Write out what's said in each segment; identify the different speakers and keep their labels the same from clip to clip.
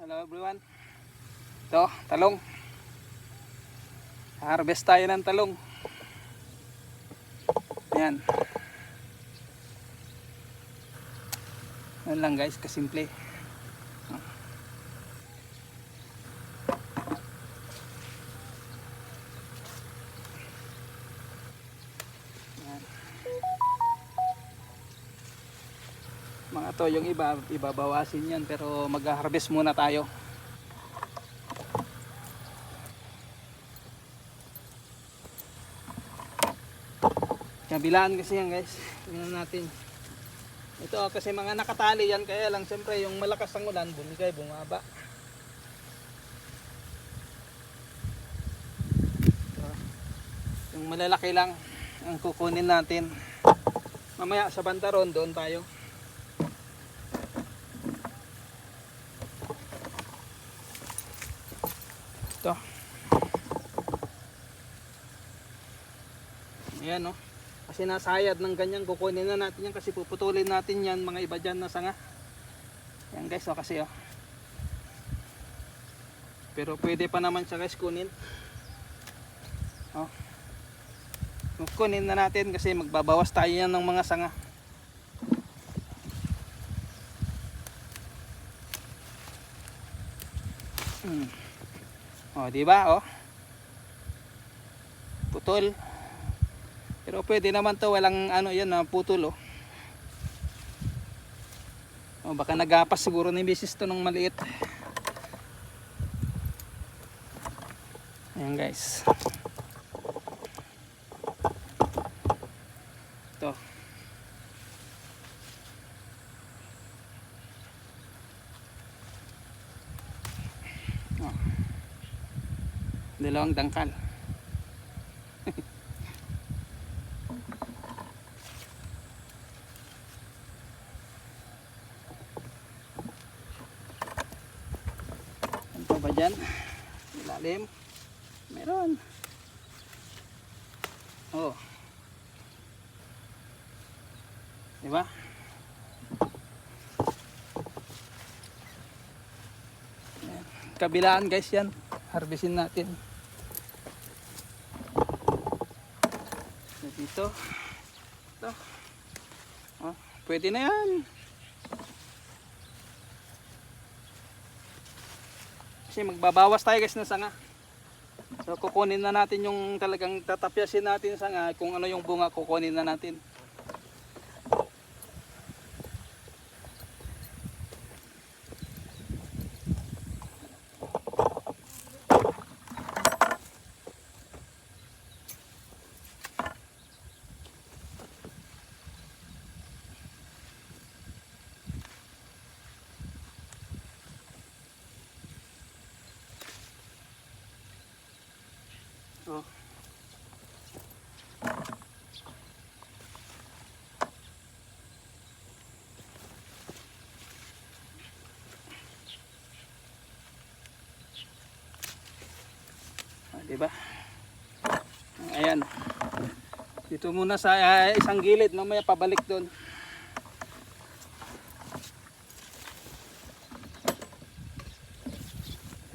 Speaker 1: Hello everyone. Ito, talong. Harvest tayo ng talong. Ayan. Yan lang guys, kasimple. Ayan. Mga to, yung iba, ibabawasin yan pero mag-harvest muna tayo. Kabilaan kasi yan guys. Tingnan natin. Ito kasi mga nakatali yan, kaya lang siyempre yung malakas ang ulan, bumigay, bumaba. So, yung malalaki lang ang kukunin natin. Mamaya sa bantaron doon tayo. Ito. Ayan o. Kasi nasayad ng ganyan, kukunin na natin yan kasi puputulin natin yan mga iba dyan na sanga. Yan guys o kasi o. Pero pwede pa naman siya guys kunin. O. Kunin na natin kasi magbabawas tayo yan ng mga sanga. O diba o. Putol. Pero pwede naman to, walang ano yan na putol oh. O baka nagapas siguro ni misis to ng maliit. Ayan guys. Ito. O. Dalawang dangkal. Ba dyan? Ilalim. Meron. Oh. Diba? Ayan. Kabilaan guys yan. Harvestin natin. So, dito. Ito. Oh, pwede na yan. Kasi magbabawas tayo guys ng sanga. So kukunin na natin yung talagang tatapyasin natin sanga, kung ano yung bunga kukunin na natin. Oh. Diba? Ayan. Dito muna sa isang gilid, mamaya pabalik doon.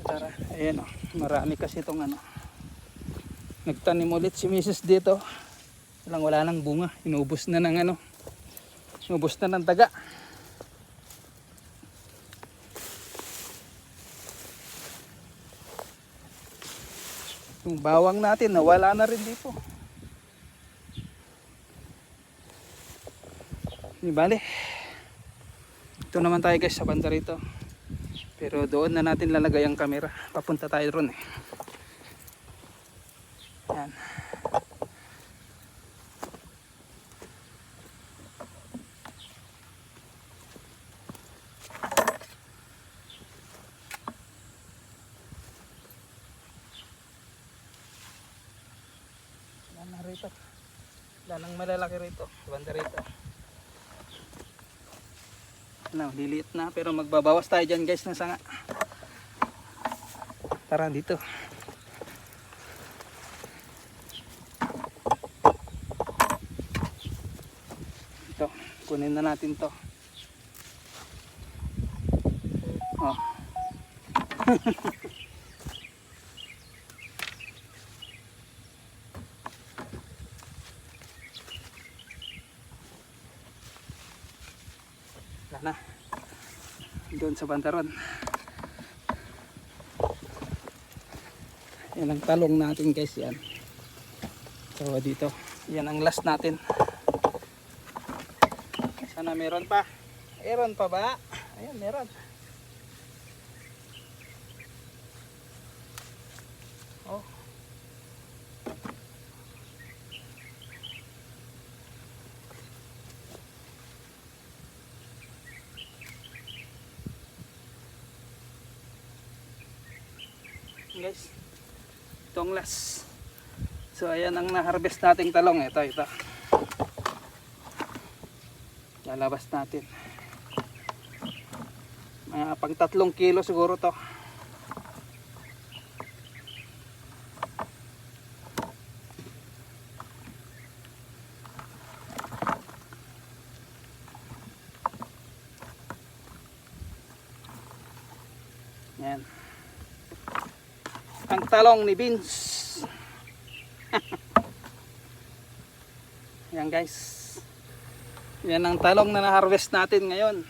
Speaker 1: Tara, ayan oh. Marami kasi itong ano. Nagtanim ulit si Mrs. dito. Wala nang bunga. Inubos na ng ano. Inubos na ng daga. Yung bawang natin nawala na rin dito. Di bale. Ito naman tayo guys sa banda rito. Pero doon na natin lalagay ang camera. Papunta tayo ron eh. Yan. Yan na rito. Dalang malalaki rito. Banda rito. Ano, liliit na pero magbabawas tayo dyan guys ng sanga. Tara dito. Ito, kunin na natin to. Oh. Wala na. Doon sa bantaron. Yan ang talong natin guys, yan. So dito, yan ang last natin. Sana meron pa. Meron pa ba? Ayan, meron. Oh. Guys, itong last. So ayan ang na-harvest nating talong. Ito. Lalabas natin. Mga pang 3 kilo siguro to. Yan. Ang talong ni Vince. Yan guys. Yan ang talong na na-harvest natin ngayon.